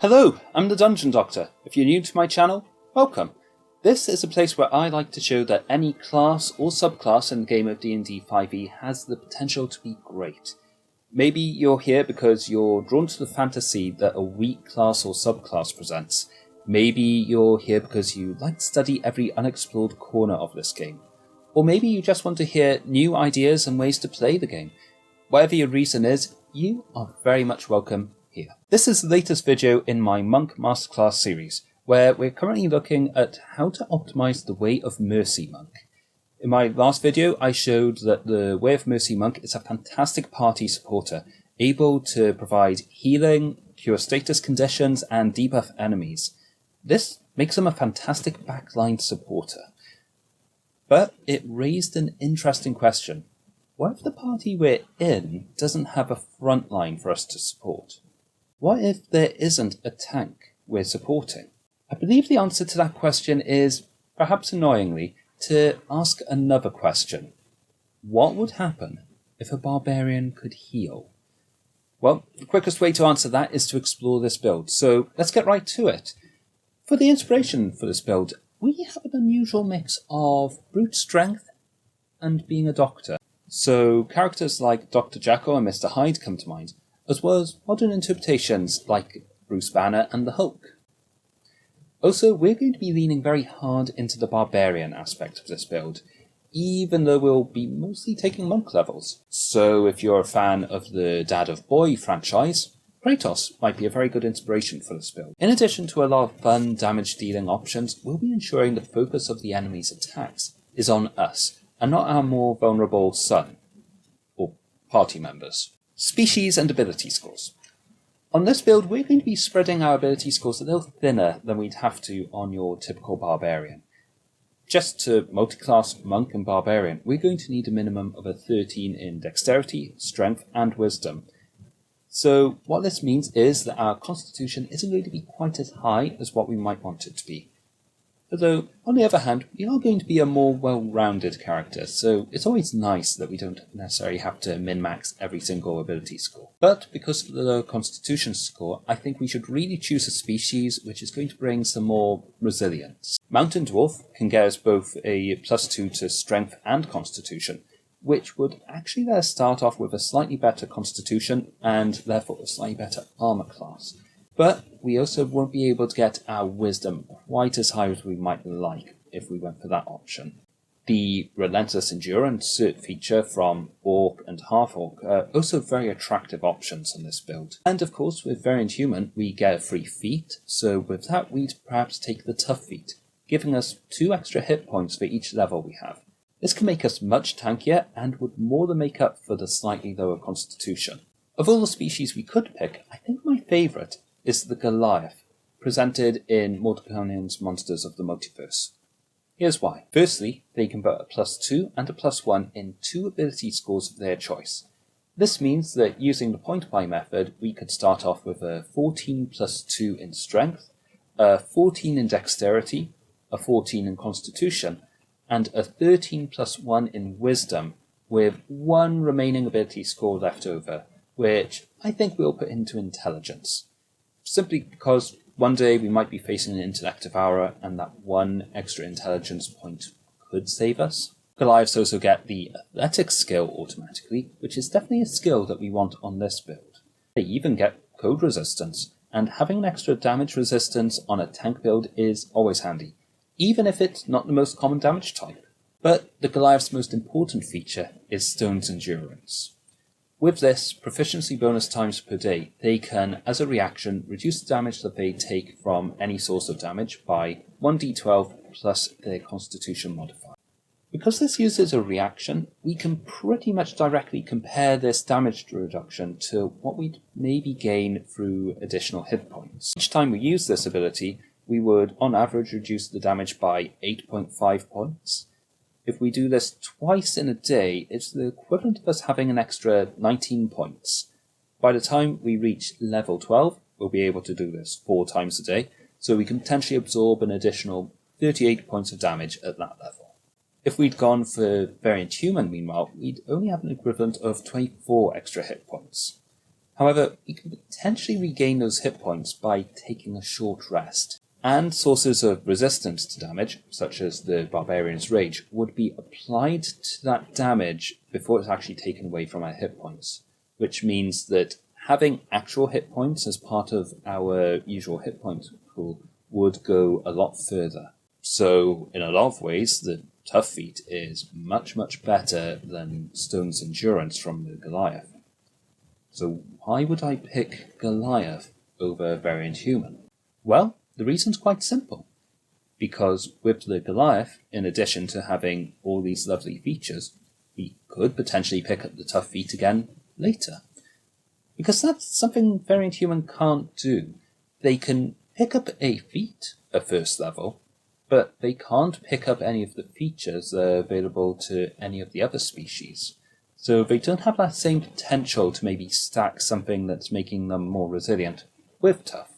Hello, I'm the Dungeon Doctor. If you're new to my channel, welcome. This is a place where I like to show that any class or subclass in the game of D&D 5e has the potential to be great. Maybe you're here because you're drawn to the fantasy that a weak class or subclass presents. Maybe you're here because you like to study every unexplored corner of this game. Or maybe you just want to hear new ideas and ways to play the game. Whatever your reason is, you are very much welcome here. This is the latest video in my Monk Masterclass series, where we're currently looking at how to optimize the Way of Mercy Monk. In my last video, I showed that the Way of Mercy Monk is a fantastic party supporter, able to provide healing, cure status conditions, and debuff enemies. This makes them a fantastic backline supporter. But it raised an interesting question. What if the party we're in doesn't have a front line for us to support? What if there isn't a tank we're supporting? I believe the answer to that question is, perhaps annoyingly, to ask another question. What would happen if a barbarian could heal? Well, the quickest way to answer that is to explore this build, so let's get right to it. For the inspiration for this build, we have an unusual mix of brute strength and being a doctor. So characters like Dr. Jekyll and Mr. Hyde come to mind, as well as modern interpretations like Bruce Banner and the Hulk. Also, we're going to be leaning very hard into the Barbarian aspect of this build, even though we'll be mostly taking monk levels. So if you're a fan of the Dad of Boy franchise, Kratos might be a very good inspiration for this build. In addition to a lot of fun damage dealing options, we'll be ensuring the focus of the enemy's attacks is on us, and not our more vulnerable son, or party members. Species and ability scores. On this build, we're going to be spreading our ability scores a little thinner than we'd have to on your typical Barbarian. Just to multiclass Monk and Barbarian, we're going to need a minimum of a 13 in Dexterity, Strength, and Wisdom. So what this means is that our Constitution isn't going to be quite as high as what we might want it to be. Although, on the other hand, we are going to be a more well-rounded character, so it's always nice that we don't necessarily have to min-max every single ability score. But because of the low Constitution score, I think we should really choose a species which is going to bring some more resilience. Mountain Dwarf can get us both a +2 to Strength and Constitution, which would actually let us start off with a slightly better Constitution and therefore a slightly better armor class. But we also won't be able to get our Wisdom quite as high as we might like if we went for that option. The Relentless Endurance feature from Orc and Half-Orc are also very attractive options in this build. And of course, with Variant Human, we get a free feat, so with that we'd perhaps take the Tough feat, giving us 2 extra hit points for each level we have. This can make us much tankier and would more than make up for the slightly lower Constitution. Of all the species we could pick, I think my favourite is the Goliath, presented in Mordekainen's Monsters of the Multiverse. Here's why. Firstly, they convert a +2 and a +1 in 2 ability scores of their choice. This means that using the point buy method, we could start off with a 14 +2 in Strength, a 14 in Dexterity, a 14 in Constitution, and a 13 +1 in Wisdom, with 1 remaining ability score left over, which I think we'll put into Intelligence. Simply because one day we might be facing an intellect devourer and that 1 extra intelligence point could save us. Goliaths also get the athletics skill automatically, which is definitely a skill that we want on this build. They even get code resistance, and having an extra damage resistance on a tank build is always handy, even if it's not the most common damage type. But the Goliath's most important feature is Stone's Endurance. With this proficiency bonus times per day, they can, as a reaction, reduce the damage that they take from any source of damage by 1d12 plus their Constitution modifier. Because this uses a reaction, we can pretty much directly compare this damage reduction to what we'd maybe gain through additional hit points. Each time we use this ability, we would on average reduce the damage by 8.5 points. If we do this twice in a day, it's the equivalent of us having an extra 19 points. By the time we reach level 12, we'll be able to do this 4 times a day, so we can potentially absorb an additional 38 points of damage at that level. If we'd gone for Variant Human, meanwhile, we'd only have an equivalent of 24 extra hit points. However, we can potentially regain those hit points by taking a short rest. And sources of resistance to damage, such as the Barbarian's Rage, would be applied to that damage before it's actually taken away from our hit points, which means that having actual hit points as part of our usual hit point pool would go a lot further. So, in a lot of ways, the Tough feat is much, much better than Stone's Endurance from the Goliath. So why would I pick Goliath over Variant Human? Well, the reason's quite simple. Because with the Goliath, in addition to having all these lovely features, we could potentially pick up the Tough feat again later. Because that's something Variant Human can't do. They can pick up a feat at first level, but they can't pick up any of the features that are available to any of the other species. So they don't have that same potential to maybe stack something that's making them more resilient with Tough.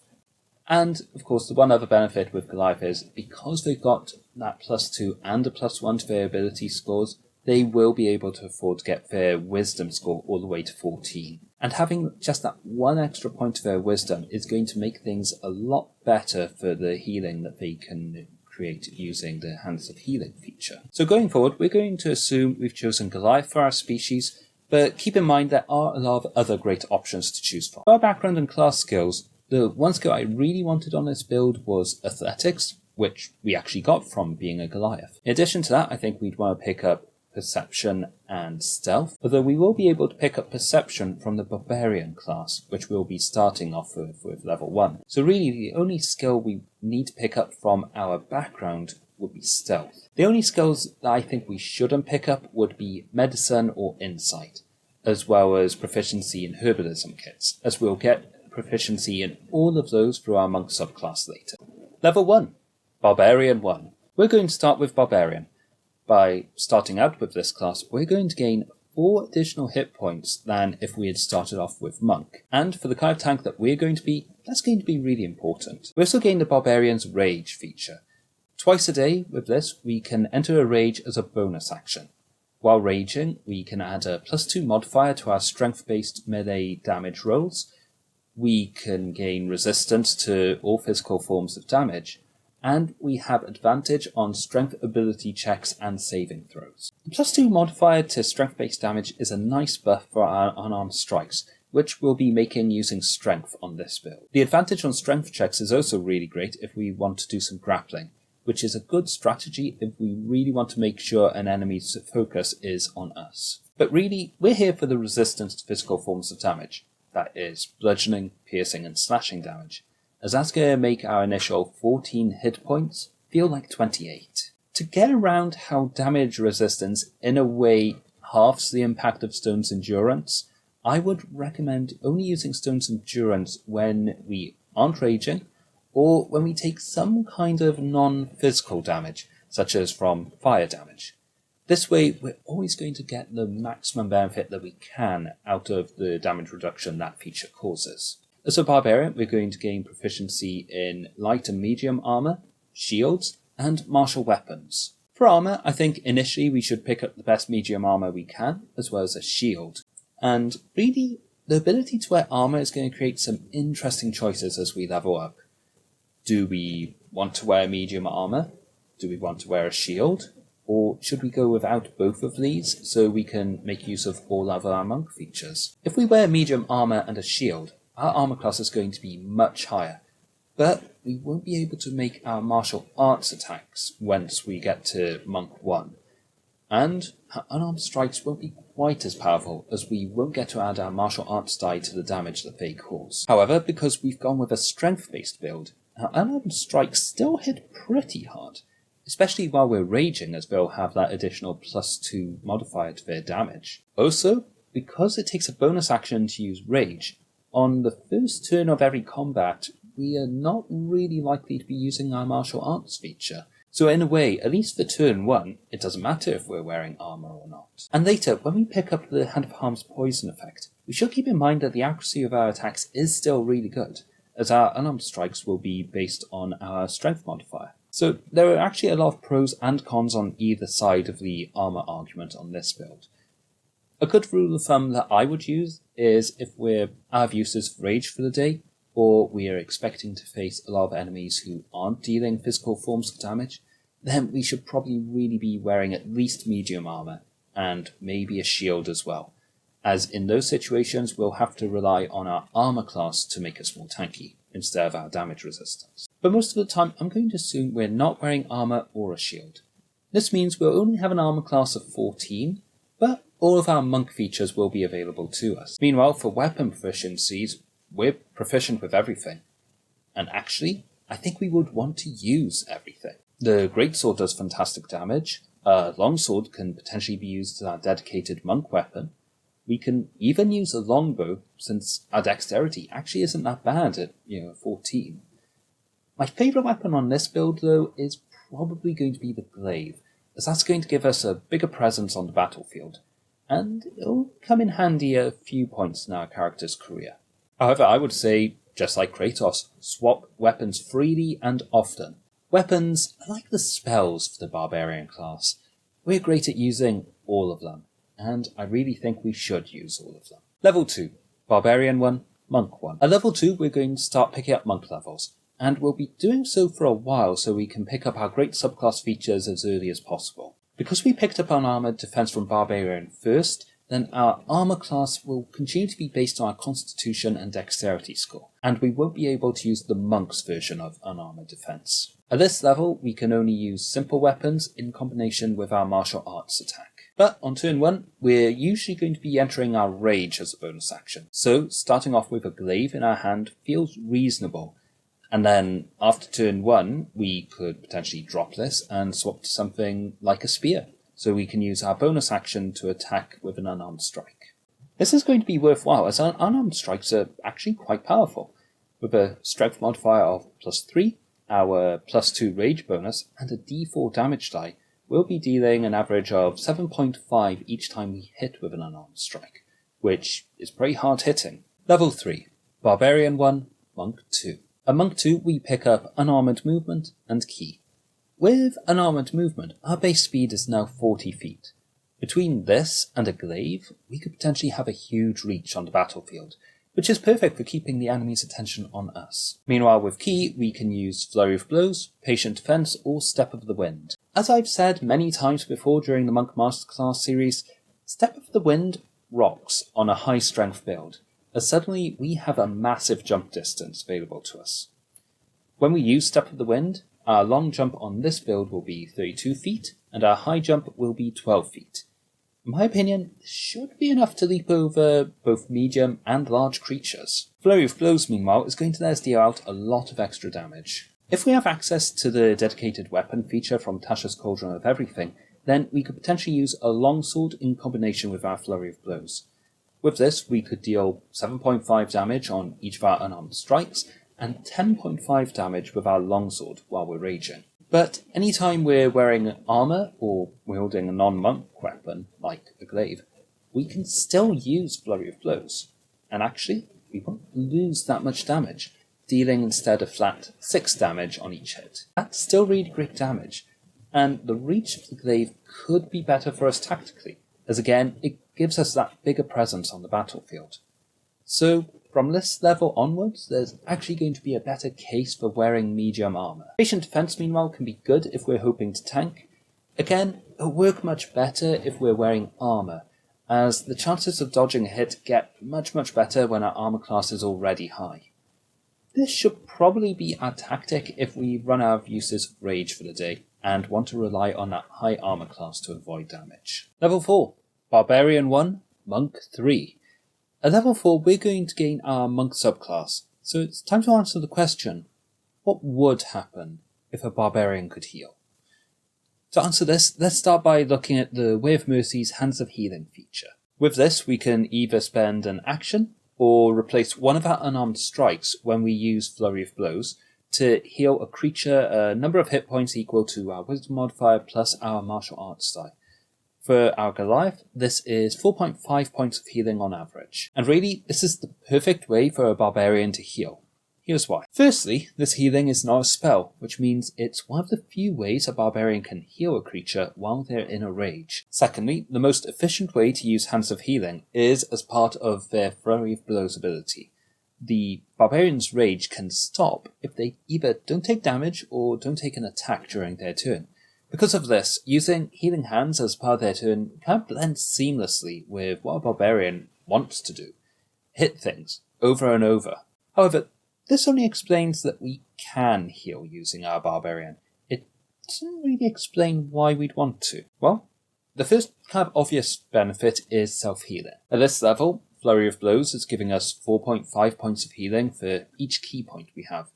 And, of course, the one other benefit with Goliath is, because they've got that +2 and a +1 to their ability scores, they will be able to afford to get their Wisdom score all the way to 14. And having just that one extra point to their Wisdom is going to make things a lot better for the healing that they can create using the Hands of Healing feature. So going forward, we're going to assume we've chosen Goliath for our species, but keep in mind there are a lot of other great options to choose from. For our background and class skills, the one skill I really wanted on this build was Athletics, which we actually got from being a Goliath. In addition to that, I think we'd want to pick up Perception and Stealth, although we will be able to pick up Perception from the Barbarian class, which we'll be starting off with level 1. So really, the only skill we need to pick up from our background would be Stealth. The only skills that I think we shouldn't pick up would be Medicine or Insight, as well as Proficiency in Herbalism kits, as we'll get proficiency in all of those through our Monk subclass later. Level 1, Barbarian 1. We're going to start with Barbarian. By starting out with this class, we're going to gain 4 additional hit points than if we had started off with Monk. And for the kind of tank that we're going to be, that's going to be really important. We also gain the Barbarian's Rage feature. Twice a day with this, we can enter a rage as a bonus action. While raging, we can add a +2 modifier to our strength-based melee damage rolls. We can gain resistance to all physical forms of damage. And we have advantage on strength ability checks and saving throws. The +2 modifier to strength-based damage is a nice buff for our unarmed strikes, which we'll be making using strength on this build. The advantage on strength checks is also really great if we want to do some grappling, which is a good strategy if we really want to make sure an enemy's focus is on us. But really, we're here for the resistance to physical forms of damage, that is, bludgeoning, piercing and slashing damage, as that's going to make our initial 14 hit points feel like 28. To get around how damage resistance in a way halves the impact of Stone's Endurance, I would recommend only using Stone's Endurance when we aren't raging, or when we take some kind of non-physical damage, such as from fire damage. This way, we're always going to get the maximum benefit that we can out of the damage reduction that feature causes. As a Barbarian, we're going to gain proficiency in light and medium armor, shields, and martial weapons. For armor, I think initially we should pick up the best medium armor we can, as well as a shield. And really, the ability to wear armor is going to create some interesting choices as we level up. Do we want to wear medium armor? Do we want to wear a shield? Or should we go without both of these so we can make use of all of our monk features? If we wear medium armor and a shield, our armor class is going to be much higher, but we won't be able to make our martial arts attacks once we get to Monk 1. And our unarmed strikes won't be quite as powerful, as we won't get to add our martial arts die to the damage that they cause. However, because we've gone with a strength-based build, our unarmed strikes still hit pretty hard, especially while we're raging, as they'll have that additional +2 modifier to their damage. Also, because it takes a bonus action to use rage, on the first turn of every combat, we are not really likely to be using our martial arts feature. So in a way, at least for turn 1, it doesn't matter if we're wearing armor or not. And later, when we pick up the Hand of Harm's poison effect, we should keep in mind that the accuracy of our attacks is still really good, as our unarmed strikes will be based on our strength modifier. So there are actually a lot of pros and cons on either side of the armor argument on this build. A good rule of thumb that I would use is if we're out of uses of rage for the day, or we are expecting to face a lot of enemies who aren't dealing physical forms of damage, then we should probably really be wearing at least medium armor, and maybe a shield as well, as in those situations we'll have to rely on our armor class to make us more tanky, instead of our damage resistance. But most of the time I'm going to assume we're not wearing armor or a shield. This means we'll only have an armor class of 14, but all of our monk features will be available to us. Meanwhile, for weapon proficiencies, we're proficient with everything. And actually, I think we would want to use everything. The greatsword does fantastic damage. A longsword can potentially be used as our dedicated monk weapon. We can even use a longbow, since our dexterity actually isn't that bad at 14. My favourite weapon on this build, though, is probably going to be the glaive, as that's going to give us a bigger presence on the battlefield, and it'll come in handy at a few points in our character's career. However, I would say, just like Kratos, swap weapons freely and often. Weapons are like the spells for the Barbarian class. We're great at using all of them, and I really think we should use all of them. Level 2, Barbarian 1, Monk 1. At level 2 we're going to start picking up monk levels, and we'll be doing so for a while so we can pick up our great subclass features as early as possible. Because we picked up Unarmored Defense from Barbarian first, then our armor class will continue to be based on our constitution and dexterity score, and we won't be able to use the monk's version of Unarmored Defense. At this level, we can only use simple weapons in combination with our martial arts attack. But on turn 1, we're usually going to be entering our rage as a bonus action, so starting off with a glaive in our hand feels reasonable. And then after turn 1, we could potentially drop this and swap to something like a spear, so we can use our bonus action to attack with an unarmed strike. This is going to be worthwhile, as unarmed strikes are actually quite powerful. With a strength modifier of +3, our +2 rage bonus, and a d4 damage die, we'll be dealing an average of 7.5 each time we hit with an unarmed strike, which is pretty hard hitting. Level 3, Barbarian 1, Monk 2. At Monk 2 we pick up Unarmored Movement and Ki. With Unarmored Movement, our base speed is now 40 feet. Between this and a glaive, we could potentially have a huge reach on the battlefield, which is perfect for keeping the enemy's attention on us. Meanwhile with Ki, we can use Flurry of Blows, Patient Defense, or Step of the Wind. As I've said many times before during the Monk Masterclass series, Step of the Wind rocks on a high strength build, as suddenly we have a massive jump distance available to us. When we use Step of the Wind, our long jump on this build will be 32 feet, and our high jump will be 12 feet. In my opinion, this should be enough to leap over both medium and large creatures. Flurry of Blows, meanwhile, is going to let us deal out a lot of extra damage. If we have access to the dedicated weapon feature from Tasha's Cauldron of Everything, then we could potentially use a longsword in combination with our Flurry of Blows. With this, we could deal 7.5 damage on each of our unarmed strikes, and 10.5 damage with our longsword while we're raging. But anytime we're wearing armor or wielding a non-monk weapon, like a glaive, we can still use Flurry of Blows. And actually, we won't lose that much damage, dealing instead a flat 6 damage on each hit. That's still really great damage, and the reach of the glaive could be better for us tactically, as again, it gives us that bigger presence on the battlefield. So, from this level onwards, there's actually going to be a better case for wearing medium armor. Patient Defense, meanwhile, can be good if we're hoping to tank. Again, it'll work much better if we're wearing armor, as the chances of dodging a hit get much better when our armor class is already high. This should probably be our tactic if we run out of uses of rage for the day and want to rely on that high armor class to avoid damage. Level 4, Barbarian 1, Monk 3. At level 4 we're going to gain our Monk subclass, so it's time to answer the question, what would happen if a Barbarian could heal? To answer this, let's start by looking at the Way of Mercy's Hands of Healing feature. With this we can either spend an action or replace one of our unarmed strikes when we use Flurry of Blows to heal a creature a number of hit points equal to our Wisdom modifier plus our Martial Arts die. For our Goliath, this is 4.5 points of healing on average. And really, this is the perfect way for a Barbarian to heal. Here's why. Firstly, this healing is not a spell, which means it's one of the few ways a barbarian can heal a creature while they're in a rage. Secondly, the most efficient way to use Hands of Healing is as part of their Flurry of Blows ability. The barbarian's rage can stop if they either don't take damage or don't take an attack during their turn. Because of this, using Healing Hands as part of their turn kind of blends seamlessly with what a barbarian wants to do: hit things over and over. However, this only explains that we can heal using our barbarian. It doesn't really explain why we'd want to. Well, the first kind of obvious benefit is self-healing. At this level, Flurry of Blows is giving us 4.5 points of healing for each key point we have.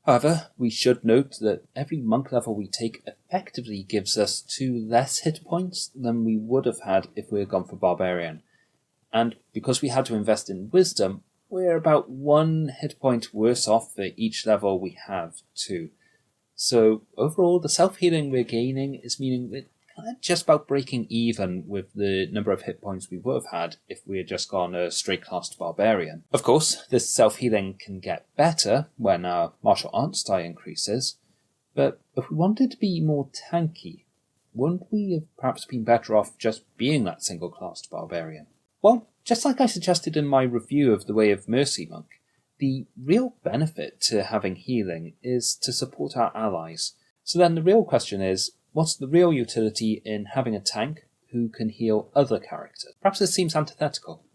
However, we should note that every monk level we take effectively gives us 2 less hit points than we would have had if we had gone for Barbarian. And because we had to invest in Wisdom, we're about 1 hit point worse off for each level we have too. So overall, the self-healing we're gaining is meaning we're kind of just about breaking even with the number of hit points we would have had if we had just gone a straight class Barbarian. Of course, this self-healing can get better when our martial arts die increases, but if we wanted to be more tanky, wouldn't we have perhaps been better off just being that single class Barbarian? Well, just like I suggested in my review of The Way of Mercy Monk, the real benefit to having healing is to support our allies. So then the real question is, what's the real utility in having a tank who can heal other characters? Perhaps this seems antithetical.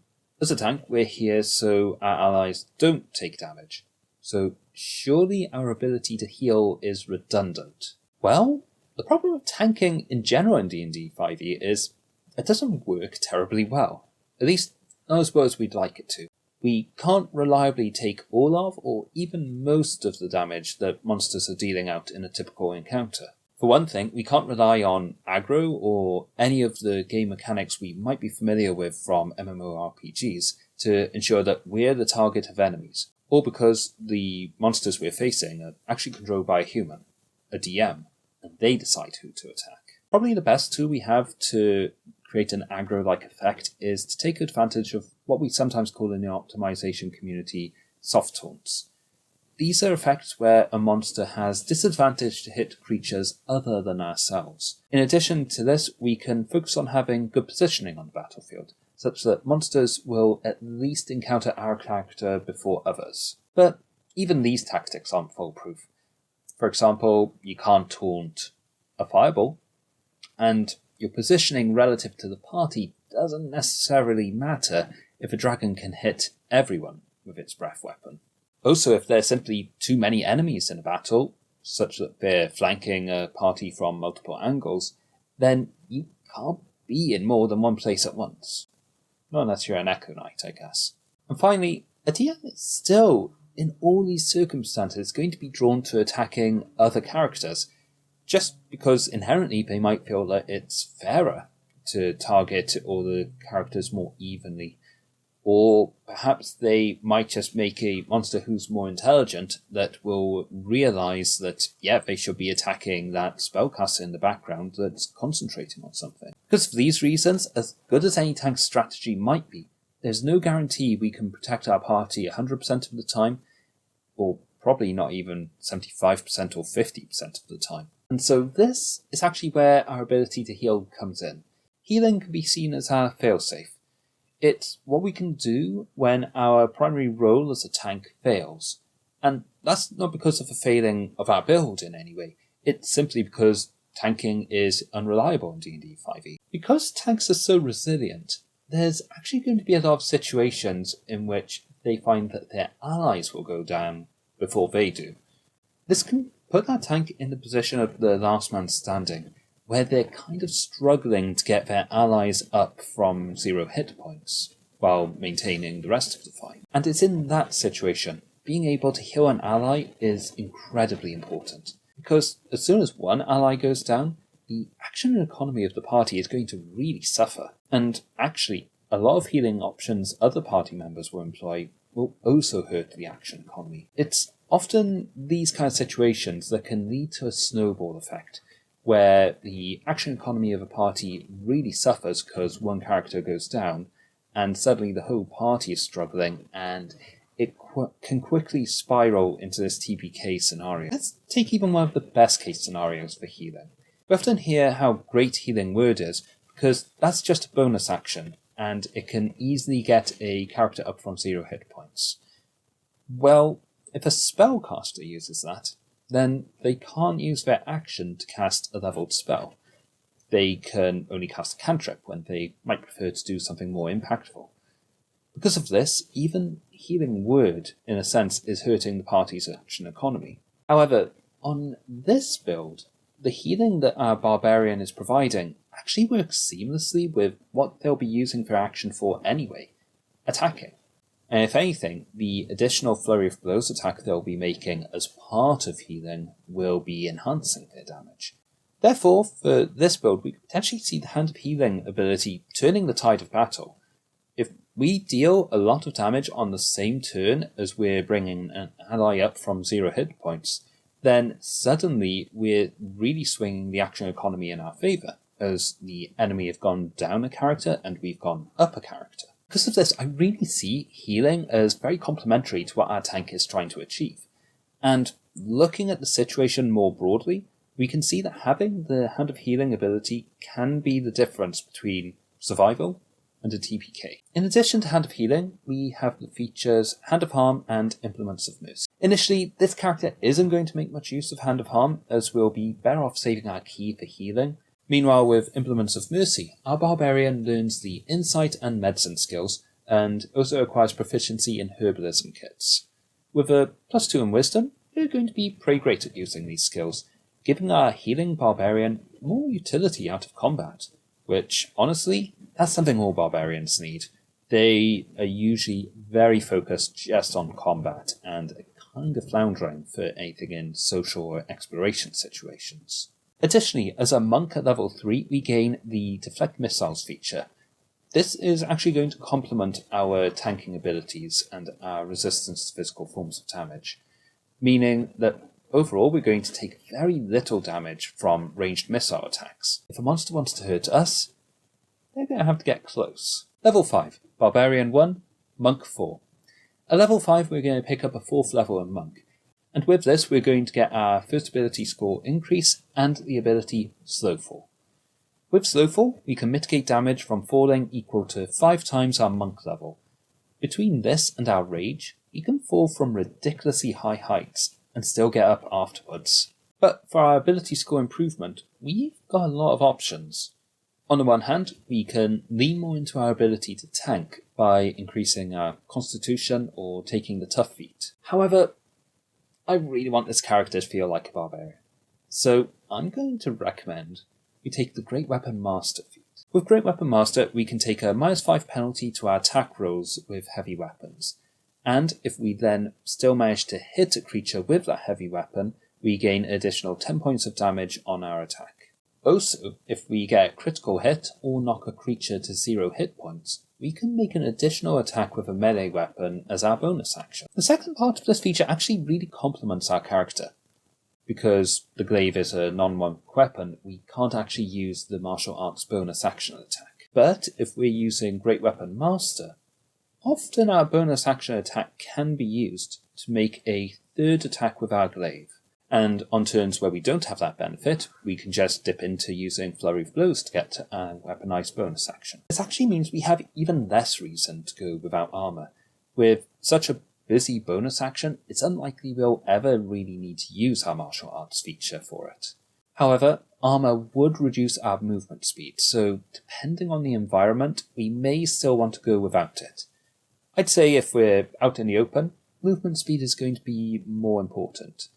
As a tank, we're here so our allies don't take damage. So surely our ability to heal is redundant. Well, the problem with tanking in general in D&D 5e is it doesn't work terribly well. At least not as well as we'd like it to. We can't reliably take all of, or even most of the damage that monsters are dealing out in a typical encounter. For one thing, we can't rely on aggro or any of the game mechanics we might be familiar with from MMORPGs to ensure that we're the target of enemies, or because the monsters we're facing are actually controlled by a human, a DM, and they decide who to attack. Probably the best tool we have to create an aggro-like effect is to take advantage of what we sometimes call in the optimization community soft taunts. These are effects where a monster has disadvantage to hit creatures other than ourselves. In addition to this, we can focus on having good positioning on the battlefield, such that monsters will at least encounter our character before others. But even these tactics aren't foolproof. For example, you can't taunt a fireball, and your positioning relative to the party doesn't necessarily matter if a dragon can hit everyone with its breath weapon. Also, if there's simply too many enemies in a battle, such that they're flanking a party from multiple angles, then you can't be in more than one place at once. Not unless you're an Echo Knight, I guess. And finally, a DM is still, in all these circumstances, going to be drawn to attacking other characters, just because inherently they might feel that it's fairer to target all the characters more evenly. Or perhaps they might just make a monster who's more intelligent that will realise that, they should be attacking that spellcaster in the background that's concentrating on something. Because for these reasons, as good as any tank strategy might be, there's no guarantee we can protect our party 100% of the time, or probably not even 75% or 50% of the time. And so this is actually where our ability to heal comes in. Healing can be seen as our failsafe. It's what we can do when our primary role as a tank fails. And that's not because of a failing of our build in any way. It's simply because tanking is unreliable in D&D 5e. Because tanks are so resilient, there's actually going to be a lot of situations in which they find that their allies will go down before they do. This can put that tank in the position of the last man standing, where they're kind of struggling to get their allies up from 0 hit points, while maintaining the rest of the fight. And it's in that situation, being able to heal an ally is incredibly important, because as soon as one ally goes down, the action and economy of the party is going to really suffer. And actually, a lot of healing options other party members will employ will also hurt the action economy. It's often these kind of situations that can lead to a snowball effect, where the action economy of a party really suffers because one character goes down, and suddenly the whole party is struggling, and it can quickly spiral into this TPK scenario. Let's take even one of the best case scenarios for healing. We often hear how great Healing Word is because that's just a bonus action and it can easily get a character up from 0 hit points. Well, if a spellcaster uses that, then they can't use their action to cast a leveled spell. They can only cast a cantrip when they might prefer to do something more impactful. Because of this, even Healing Word, in a sense, is hurting the party's action economy. However, on this build, the healing that our Barbarian is providing actually works seamlessly with what they'll be using their action for anyway, attacking. And if anything, the additional Flurry of Blows attack they'll be making as part of healing will be enhancing their damage. Therefore, for this build, we could potentially see the Hand of Healing ability turning the tide of battle. If we deal a lot of damage on the same turn as we're bringing an ally up from 0 hit points, then suddenly we're really swinging the action economy in our favour, as the enemy have gone down a character and we've gone up a character. Because of this, I really see healing as very complementary to what our tank is trying to achieve. And looking at the situation more broadly, we can see that having the Hand of Healing ability can be the difference between survival and a TPK. In addition to Hand of Healing, we have the features Hand of Harm and Implements of Mercy. Initially, this character isn't going to make much use of Hand of Harm, as we'll be better off saving our key for healing. Meanwhile, with Implements of Mercy, our Barbarian learns the Insight and Medicine skills, and also acquires proficiency in Herbalism kits. With a +2 in Wisdom, we're going to be pretty great at using these skills, giving our healing Barbarian more utility out of combat, which, honestly, that's something all Barbarians need. They are usually very focused just on combat, and are kind of floundering for anything in social or exploration situations. Additionally, as a monk at level 3, we gain the Deflect Missiles feature. This is actually going to complement our tanking abilities and our resistance to physical forms of damage, meaning that overall we're going to take very little damage from ranged missile attacks. If a monster wants to hurt us, they're going to have to get close. Level 5, Barbarian 1, Monk 4. At level 5 we're going to pick up a 4th level in Monk, and with this we're going to get our first ability score increase and the ability Slow Fall. With Slow Fall, we can mitigate damage from falling equal to 5 times our Monk level. Between this and our Rage, we can fall from ridiculously high heights and still get up afterwards. But for our ability score improvement, we've got a lot of options. On the one hand, we can lean more into our ability to tank by increasing our constitution or taking the tough feat. However, I really want this character to feel like a barbarian, so I'm going to recommend we take the Great Weapon Master feat. With Great Weapon Master, we can take a -5 penalty to our attack rolls with heavy weapons, and if we then still manage to hit a creature with that heavy weapon, we gain an additional 10 points of damage on our attack. Also, if we get a critical hit or knock a creature to 0 hit points, we can make an additional attack with a melee weapon as our bonus action. The second part of this feature actually really complements our character. Because the glaive is a non-monk weapon, we can't actually use the martial arts bonus action attack. But if we're using Great Weapon Master, often our bonus action attack can be used to make a 3rd attack with our glaive. And on turns where we don't have that benefit, we can just dip into using Flurry of Blows to get a weaponized bonus action. This actually means we have even less reason to go without armor. With such a busy bonus action, it's unlikely we'll ever really need to use our martial arts feature for it. However, armor would reduce our movement speed, so depending on the environment, we may still want to go without it. I'd say if we're out in the open, movement speed is going to be more important.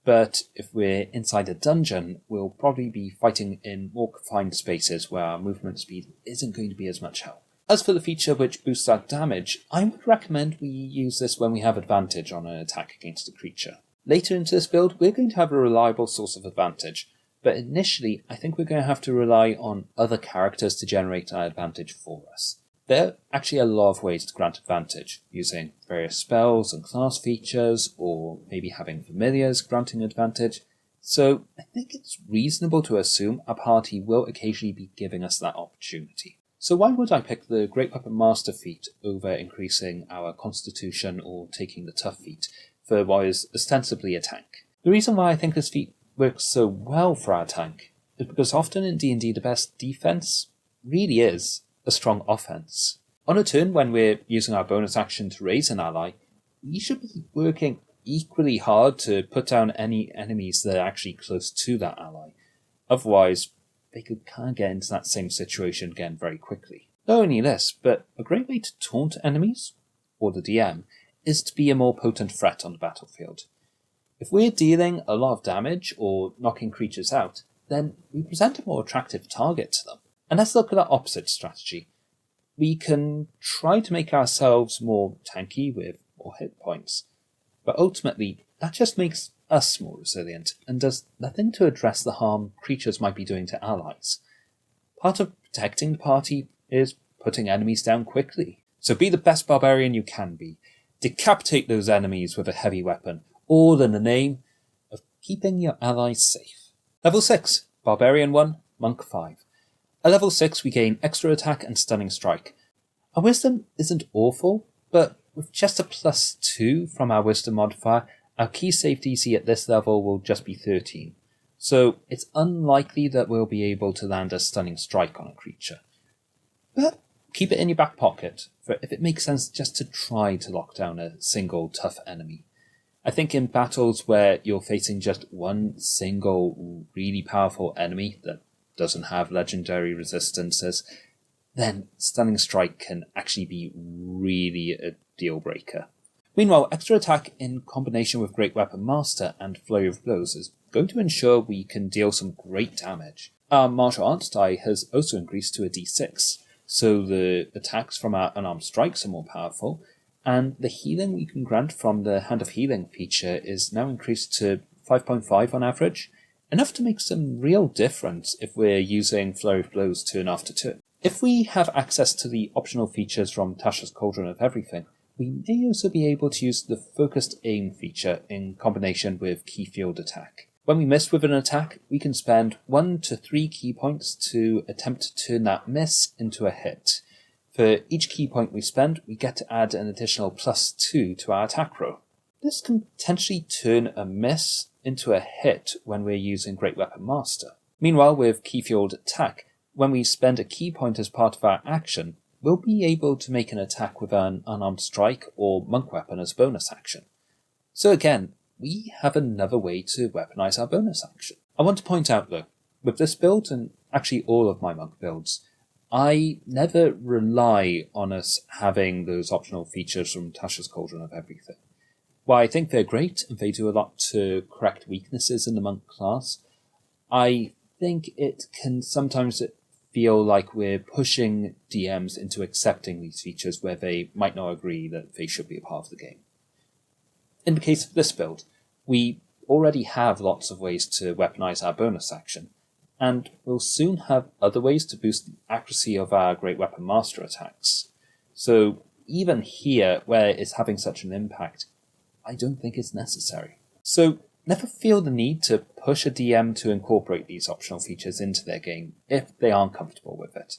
But if we're inside a dungeon, we'll probably be fighting in more confined spaces where our movement speed isn't going to be as much help. As for the feature which boosts our damage, I would recommend we use this when we have advantage on an attack against a creature. Later into this build, we're going to have a reliable source of advantage, but initially I think we're going to have to rely on other characters to generate our advantage for us. There are actually a lot of ways to grant advantage, using various spells and class features, or maybe having familiars granting advantage, so I think it's reasonable to assume our party will occasionally be giving us that opportunity. So why would I pick the Great Weapon Master feat over increasing our Constitution or taking the Tough feat for what is ostensibly a tank? The reason why I think this feat works so well for our tank is because often in D&D the best defense really is a strong offense. On a turn when we're using our bonus action to raise an ally, we should be working equally hard to put down any enemies that are actually close to that ally. Otherwise, they could kind of get into that same situation again very quickly. Not only this, but a great way to taunt enemies, or the DM, is to be a more potent threat on the battlefield. If we're dealing a lot of damage or knocking creatures out, then we present a more attractive target to them. And let's look at that opposite strategy. We can try to make ourselves more tanky with more hit points, but ultimately that just makes us more resilient and does nothing to address the harm creatures might be doing to allies. Part of protecting the party is putting enemies down quickly. So be the best barbarian you can be. Decapitate those enemies with a heavy weapon, all in the name of keeping your allies safe. Level 6, Barbarian 1, Monk 5. At level 6 we gain extra attack and stunning strike. Our wisdom isn't awful, but with just a +2 from our wisdom modifier, our key save DC at this level will just be 13, so it's unlikely that we'll be able to land a stunning strike on a creature. But keep it in your back pocket, for if it makes sense just to try to lock down a single tough enemy. I think in battles where you're facing just one single really powerful enemy that doesn't have legendary resistances, then stunning strike can actually be really a deal breaker. Meanwhile, extra attack in combination with Great Weapon Master and Flurry of Blows is going to ensure we can deal some great damage. Our martial arts die has also increased to a d6, so the attacks from our unarmed strikes are more powerful, and the healing we can grant from the Hand of Healing feature is now increased to 5.5 on average, enough to make some real difference if we're using Flurry of Blows turn after turn. If we have access to the optional features from Tasha's Cauldron of Everything, we may also be able to use the Focused Aim feature in combination with Key Field Attack. When we miss with an attack, we can spend 1 to 3 key points to attempt to turn that miss into a hit. For each key point we spend, we get to add an additional +2 to our attack roll. This can potentially turn a miss into a hit when we're using Great Weapon Master. Meanwhile, with Key Field Attack, when we spend a key point as part of our action, we'll be able to make an attack with an unarmed strike or monk weapon as bonus action. So again, we have another way to weaponize our bonus action. I want to point out though, with this build, and actually all of my monk builds, I never rely on us having those optional features from Tasha's Cauldron of Everything. While I think they're great and they do a lot to correct weaknesses in the monk class, I think it can sometimes feel like we're pushing DMs into accepting these features where they might not agree that they should be a part of the game. In the case of this build, we already have lots of ways to weaponize our bonus action, and we'll soon have other ways to boost the accuracy of our Great Weapon Master attacks. So even here, where it's having such an impact, I don't think it's necessary. So never feel the need to push a DM to incorporate these optional features into their game if they aren't comfortable with it.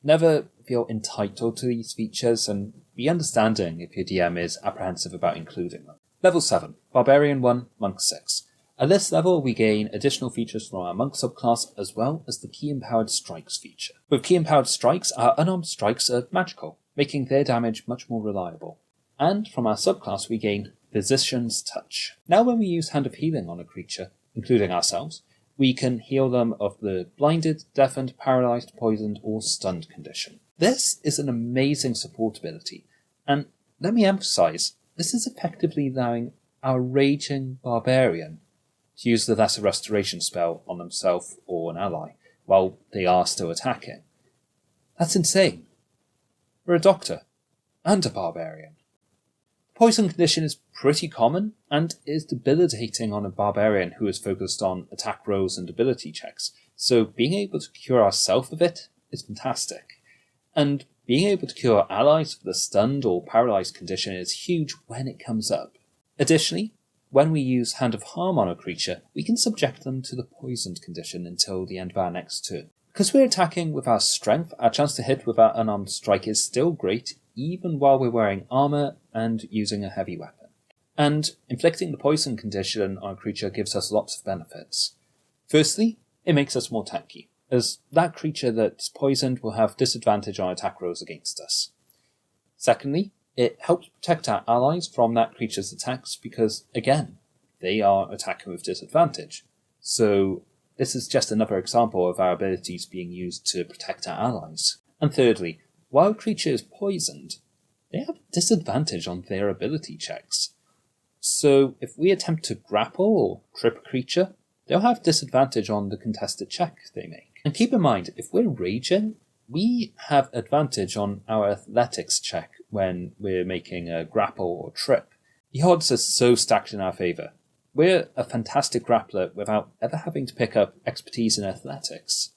Never feel entitled to these features, and be understanding if your DM is apprehensive about including them. Level 7, Barbarian 1, Monk 6. At this level we gain additional features from our Monk subclass as well as the Key Empowered Strikes feature. With Key Empowered Strikes, our unarmed strikes are magical, making their damage much more reliable. And from our subclass we gain Physician's Touch. Now when we use Hand of Healing on a creature, including ourselves, we can heal them of the blinded, deafened, paralysed, poisoned or stunned condition. This is an amazing support ability, and let me emphasise, this is effectively allowing our raging barbarian to use the Lesser Restoration spell on themselves or an ally, while they are still attacking. That's insane. We're a doctor, and a barbarian. Poison condition is pretty common, and is debilitating on a barbarian who is focused on attack rolls and ability checks, so being able to cure ourselves of it is fantastic. And being able to cure allies of the stunned or paralysed condition is huge when it comes up. Additionally, when we use Hand of Harm on a creature, we can subject them to the poisoned condition until the end of our next turn. Because we're attacking with our strength, our chance to hit with our unarmed strike is still great, even while we're wearing armour and using a heavy weapon. And inflicting the poison condition on a creature gives us lots of benefits. Firstly, it makes us more tanky, as that creature that's poisoned will have disadvantage on attack rolls against us. Secondly, it helps protect our allies from that creature's attacks because, again, they are attacking with disadvantage. So this is just another example of our abilities being used to protect our allies. And thirdly, while a creature is poisoned, they have disadvantage on their ability checks. So if we attempt to grapple or trip a creature, they'll have disadvantage on the contested check they make. And keep in mind, if we're raging, we have advantage on our athletics check when we're making a grapple or trip. The odds are so stacked in our favour. We're a fantastic grappler without ever having to pick up expertise in athletics.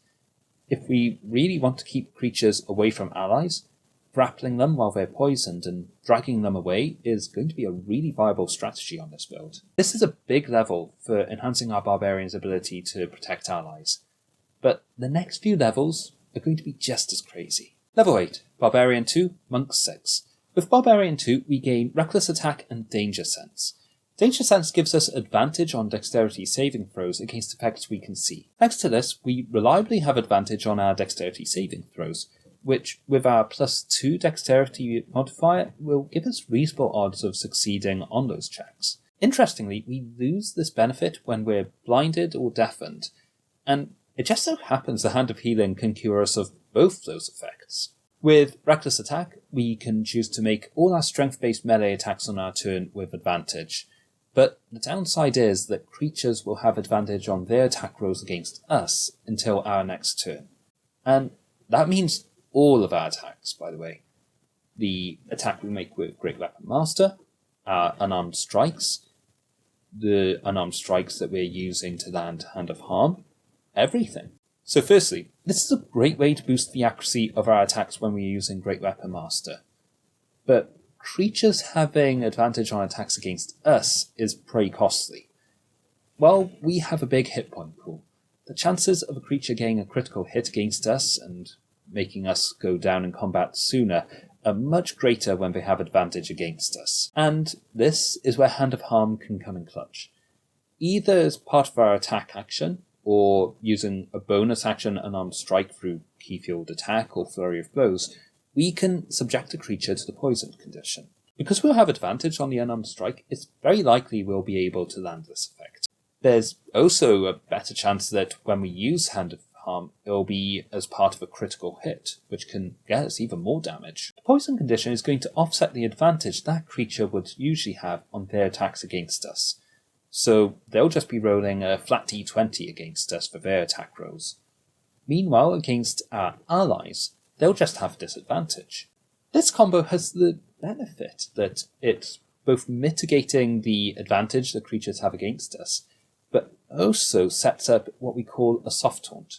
If we really want to keep creatures away from allies, grappling them while they're poisoned and dragging them away is going to be a really viable strategy on this build. This is a big level for enhancing our Barbarian's ability to protect allies, but the next few levels are going to be just as crazy. Level 8, Barbarian 2, Monk 6. With Barbarian 2, we gain Reckless Attack and Danger Sense. Danger Sense gives us advantage on dexterity saving throws against effects we can see. Next to this, we reliably have advantage on our dexterity saving throws, which, with our +2 dexterity modifier, will give us reasonable odds of succeeding on those checks. Interestingly, we lose this benefit when we're blinded or deafened, and it just so happens the Hand of Healing can cure us of both those effects. With Reckless Attack, we can choose to make all our strength-based melee attacks on our turn with advantage, but the downside is that creatures will have advantage on their attack rolls against us until our next turn. And that means all of our attacks, by the way. The attack we make with Great Weapon Master, our unarmed strikes, the unarmed strikes that we're using to land Hand of Harm, everything. So firstly, this is a great way to boost the accuracy of our attacks when we're using Great Weapon Master. But creatures having advantage on attacks against us is pretty costly. While we have a big hit point pool, the chances of a creature getting a critical hit against us and making us go down in combat sooner are much greater when they have advantage against us. And this is where Hand of Harm can come in clutch. Either as part of our attack action, or using a bonus action unarmed strike through Keyfield Attack or Flurry of Blows, we can subject a creature to the poison condition. Because we'll have advantage on the unarmed strike, it's very likely we'll be able to land this effect. There's also a better chance that when we use Hand of Harm, it'll be as part of a critical hit, which can get us even more damage. The poison condition is going to offset the advantage that creature would usually have on their attacks against us. So they'll just be rolling a flat d20 against us for their attack rolls. Meanwhile, against our allies, they'll just have disadvantage. This combo has the benefit that it's both mitigating the advantage that creatures have against us, but also sets up what we call a soft taunt,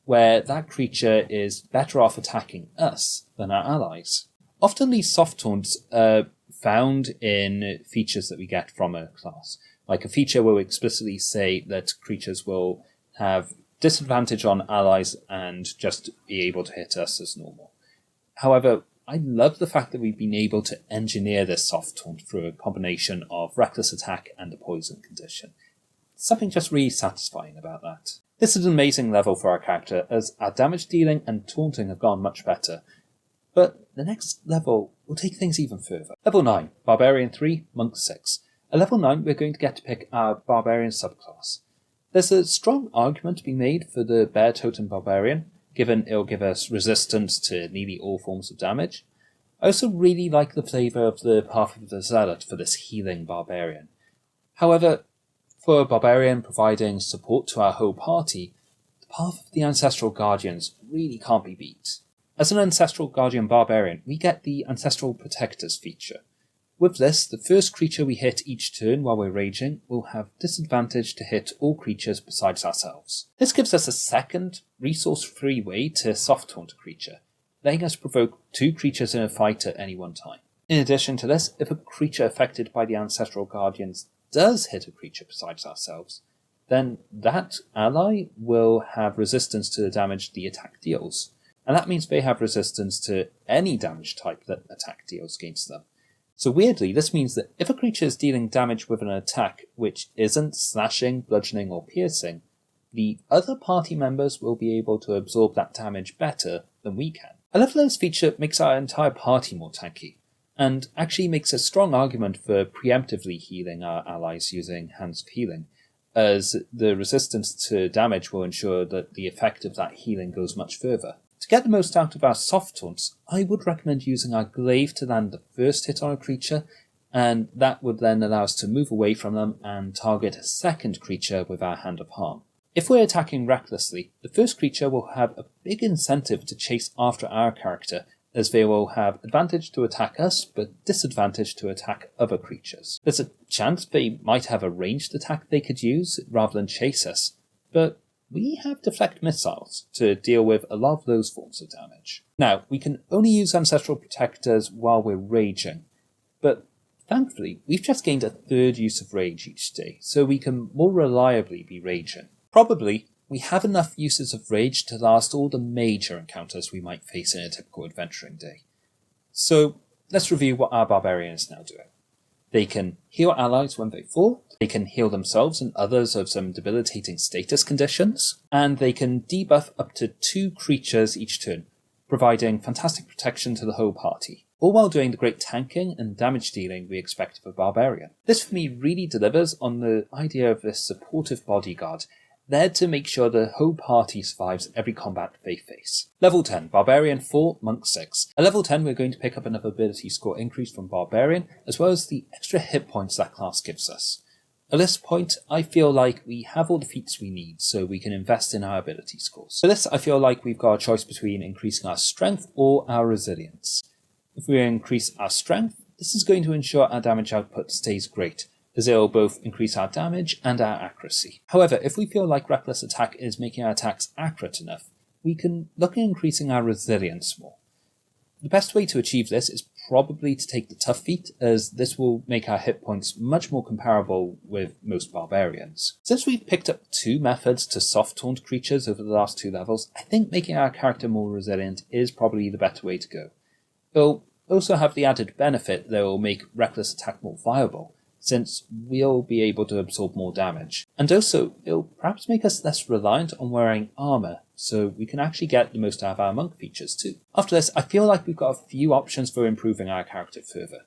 where that creature is better off attacking us than our allies. Often these soft taunts are found in features that we get from a class. Like a feature will explicitly say that creatures will have disadvantage on allies and just be able to hit us as normal. However, I love the fact that we've been able to engineer this soft taunt through a combination of Reckless Attack and a poison condition. Something just really satisfying about that. This is an amazing level for our character, as our damage dealing and taunting have gone much better. But the next level will take things even further. Level 9, Barbarian 3, Monk 6. At level 9, we're going to get to pick our Barbarian subclass. There's a strong argument to be made for the Bear Totem Barbarian, given it'll give us resistance to nearly all forms of damage. I also really like the flavour of the Path of the Zealot for this healing Barbarian. However, for a Barbarian providing support to our whole party, the Path of the Ancestral Guardians really can't be beat. As an Ancestral Guardian Barbarian, we get the Ancestral Protectors feature. With this, the first creature we hit each turn while we're raging will have disadvantage to hit all creatures besides ourselves. This gives us a second, resource-free way to soft taunt a creature, letting us provoke 2 creatures in a fight at any one time. In addition to this, if a creature affected by the Ancestral Guardians does hit a creature besides ourselves, then that ally will have resistance to the damage the attack deals. And that means they have resistance to any damage type that attack deals against them. So weirdly, this means that if a creature is dealing damage with an attack which isn't slashing, bludgeoning, or piercing, the other party members will be able to absorb that damage better than we can. A levelers feature makes our entire party more tanky, and actually makes a strong argument for preemptively healing our allies using Hands of Healing, as the resistance to damage will ensure that the effect of that healing goes much further. To get the most out of our soft taunts, I would recommend using our glaive to land the first hit on a creature, and that would then allow us to move away from them and target a second creature with our Hand of Harm. If we're attacking recklessly, the first creature will have a big incentive to chase after our character, as they will have advantage to attack us, but disadvantage to attack other creatures. There's a chance they might have a ranged attack they could use rather than chase us, but we have deflect missiles to deal with a lot of those forms of damage. Now, we can only use Ancestral Protectors while we're raging, but thankfully we've just gained a third use of rage each day, so we can more reliably be raging. Probably, we have enough uses of rage to last all the major encounters we might face in a typical adventuring day. So, let's review what our Barbarian is now doing. They can heal allies when they fall, they can heal themselves and others of some debilitating status conditions, and they can debuff up to 2 creatures each turn, providing fantastic protection to the whole party, all while doing the great tanking and damage dealing we expect of a Barbarian. This for me really delivers on the idea of this supportive bodyguard, there to make sure the whole party survives every combat they face. Level 10, Barbarian 4, Monk 6. At level 10 we're going to pick up another ability score increase from Barbarian, as well as the extra hit points that class gives us. At this point, I feel like we have all the feats we need, so we can invest in our ability scores. For this, I feel like we've got a choice between increasing our strength or our resilience. If we increase our strength, this is going to ensure our damage output stays great, as it will both increase our damage and our accuracy. However, if we feel like Reckless Attack is making our attacks accurate enough, we can look at increasing our resilience more. The best way to achieve this is probably to take the Tough feat, as this will make our hit points much more comparable with most Barbarians. Since we've picked up 2 methods to soft taunt creatures over the last 2 levels, I think making our character more resilient is probably the better way to go. It'll also have the added benefit that it will make Reckless Attack more viable, since we'll be able to absorb more damage. And also, it'll perhaps make us less reliant on wearing armour, so we can actually get the most out of our monk features too. After this, I feel like we've got a few options for improving our character further.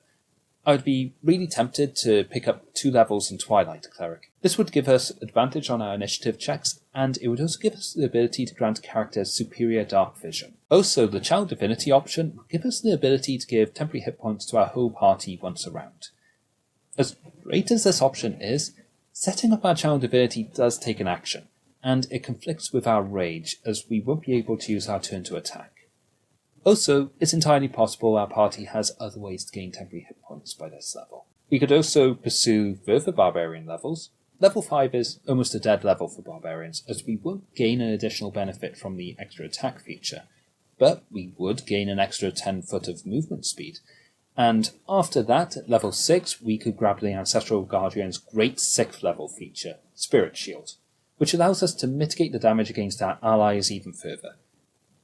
I would be really tempted to pick up 2 levels in Twilight Cleric. This would give us advantage on our initiative checks, and it would also give us the ability to grant characters superior dark vision. Also, the Child Divinity option would give us the ability to give temporary hit points to our whole party once a round. As great as this option is, setting up our Child Divinity does take an action, and it conflicts with our rage, as we won't be able to use our turn to attack. Also, it's entirely possible our party has other ways to gain temporary hit points by this level. We could also pursue further Barbarian levels. Level 5 is almost a dead level for Barbarians, as we won't gain an additional benefit from the extra attack feature, but we would gain an extra 10 foot of movement speed. And after that, at level 6, we could grab the Ancestral Guardian's great 6th level feature, Spirit Shield, which allows us to mitigate the damage against our allies even further.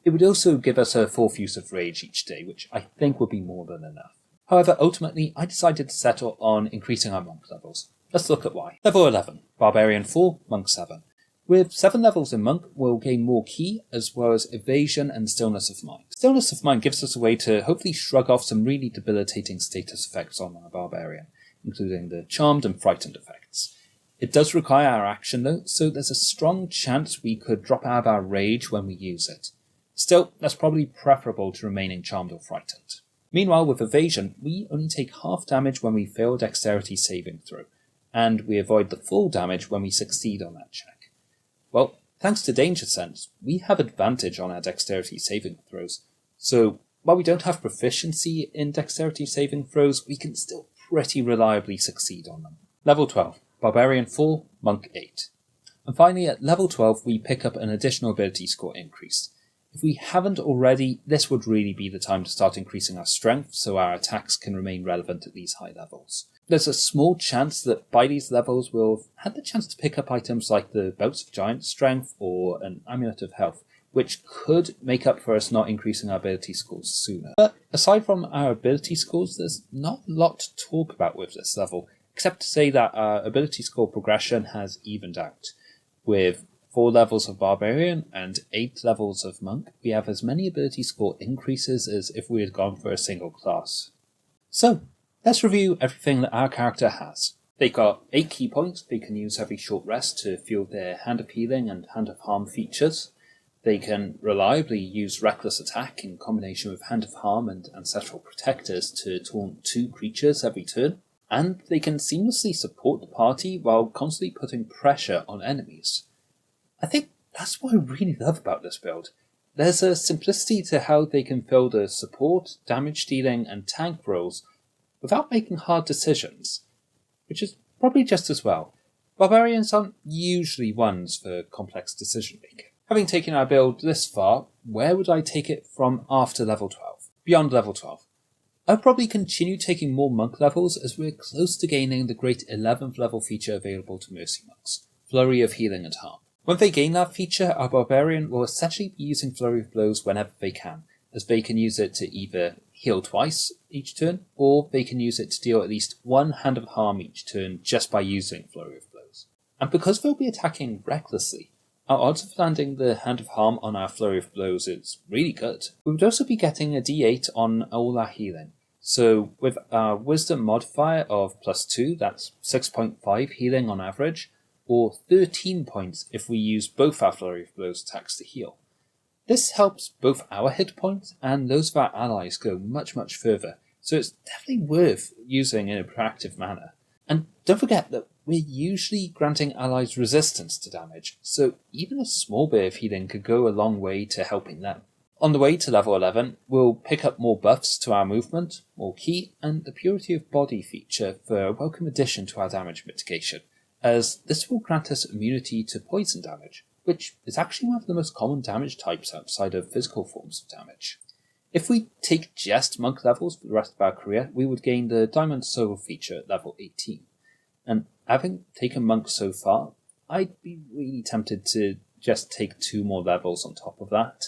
It would also give us a 4th use of Rage each day, which I think would be more than enough. However, ultimately, I decided to settle on increasing our monk levels. Let's look at why. Level 11, Barbarian 4, Monk 7. With 7 levels in Monk, we'll gain more Ki, as well as Evasion and Stillness of Mind. Stillness of Mind gives us a way to hopefully shrug off some really debilitating status effects on our Barbarian, including the Charmed and Frightened effects. It does require our action though, so there's a strong chance we could drop out of our rage when we use it. Still, that's probably preferable to remaining Charmed or Frightened. Meanwhile, with Evasion, we only take half damage when we fail Dexterity saving throw, and we avoid the full damage when we succeed on that check. Well, thanks to Danger Sense, we have advantage on our Dexterity saving throws, so while we don't have proficiency in Dexterity saving throws, we can still pretty reliably succeed on them. Level 12, Barbarian 4, Monk 8. And finally, at level 12, we pick up an additional ability score increase. If we haven't already, this would really be the time to start increasing our strength so our attacks can remain relevant at these high levels. there's a small chance that by these levels we'll have had the chance to pick up items like the Belts of Giant Strength or an Amulet of Health, which could make up for us not increasing our ability scores sooner. But aside from our ability scores, there's not a lot to talk about with this level, except to say that our ability score progression has evened out. With 4 levels of Barbarian and 8 levels of Monk, we have as many ability score increases as if we had gone for a single class. So, let's review everything that our character has. They've got 8 key points they can use every short rest to fuel their Hand of Healing and Hand of Harm features. They can reliably use Reckless Attack in combination with Hand of Harm and Ancestral Protectors to taunt 2 creatures every turn. And they can seamlessly support the party while constantly putting pressure on enemies. I think that's what I really love about this build. There's a simplicity to how they can fill the support, damage dealing and tank roles without making hard decisions, which is probably just as well. Barbarians aren't usually ones for complex decision making. Having taken our build this far, where would I take it from after level 12? Beyond level 12. I'll probably continue taking more monk levels as we're close to gaining the great 11th level feature available to Mercy Monks, Flurry of Healing and Harm. When they gain that feature, our Barbarian will essentially be using Flurry of Blows whenever they can, as they can use it to either heal twice each turn, or they can use it to deal at least 1 Hand of Harm each turn just by using Flurry of Blows. And because they'll be attacking recklessly, our odds of landing the Hand of Harm on our Flurry of Blows is really good. We would also be getting a d8 on all our healing. So with our Wisdom modifier of +2, that's 6.5 healing on average, or 13 points if we use both our Flurry of Blows attacks to heal. This helps both our hit points and those of our allies go much, much further, so it's definitely worth using in a proactive manner. And don't forget that we're usually granting allies resistance to damage, so even a small bit of healing could go a long way to helping them. On the way to level 11, we'll pick up more buffs to our movement, more ki, and the Purity of Body feature for a welcome addition to our damage mitigation, as this will grant us immunity to poison damage, which is actually one of the most common damage types outside of physical forms of damage. If we take just monk levels for the rest of our career, we would gain the Diamond Soul feature at level 18. And having taken monk so far, I'd be really tempted to just take 2 more levels on top of that.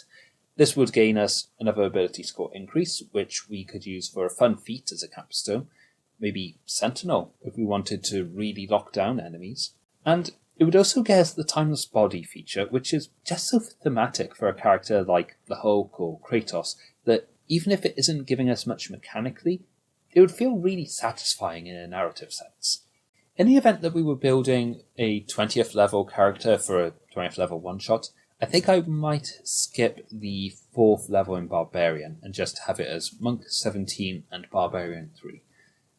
This would gain us another ability score increase, which we could use for a fun feat as a capstone, maybe Sentinel if we wanted to really lock down enemies. And it would also get us the Timeless Body feature, which is just so thematic for a character like the Hulk or Kratos, that even if it isn't giving us much mechanically, it would feel really satisfying in a narrative sense. In the event that we were building a 20th level character for a 20th level one-shot, I think I might skip the 4th level in Barbarian and just have it as Monk 17 and Barbarian 3.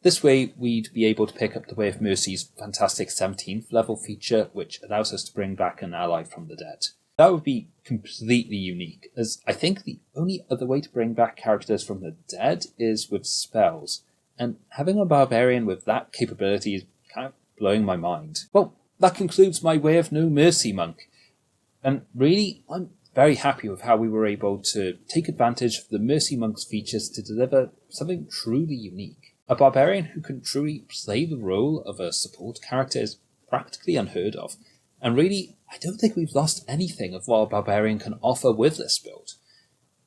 This way we'd be able to pick up the Way of Mercy's fantastic 17th level feature, which allows us to bring back an ally from the dead. That would be completely unique, as I think the only other way to bring back characters from the dead is with spells, and having a Barbarian with that capability is kind of blowing my mind. Well, that concludes my Way of No Mercy monk. And really, I'm very happy with how we were able to take advantage of the Mercy Monk's features to deliver something truly unique. A Barbarian who can truly play the role of a support character is practically unheard of. And really, I don't think we've lost anything of what a Barbarian can offer with this build.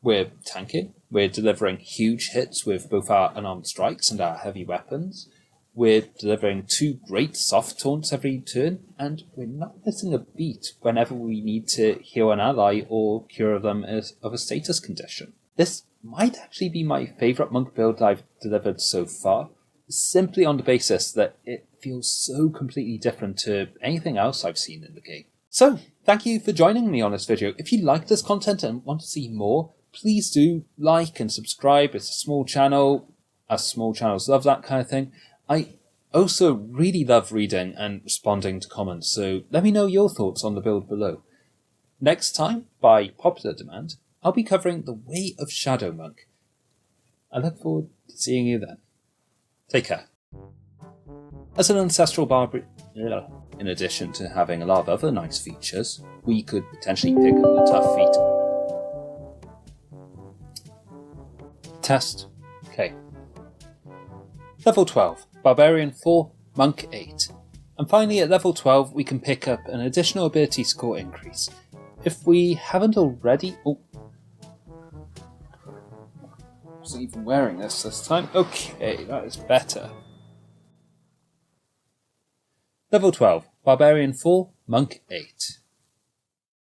We're tanking, we're delivering huge hits with both our unarmed strikes and our heavy weapons, we're delivering 2 great soft taunts every turn, and we're not missing a beat whenever we need to heal an ally or cure them of a status condition. This might actually be my favourite monk build I've delivered so far, simply on the basis that it feels so completely different to anything else I've seen in the game. So, thank you for joining me on this video. If you like this content and want to see more, please do like and subscribe. It's a small channel. Us small channels love that kind of thing. I also really love reading and responding to comments, so let me know your thoughts on the build below. Next time, by popular demand, I'll be covering the Way of Shadow Monk. I look forward to seeing you then. Take care. As an ancestral barbarian, in addition to having a lot of other nice features, we could potentially pick up the tough feat. Test. Okay. Level 12. Barbarian 4, Monk 8. And finally at level 12 we can pick up an additional ability score increase. If we haven't already... Oh, I wasn't even wearing this time. Okay, that is better. Level 12, Barbarian 4, Monk 8.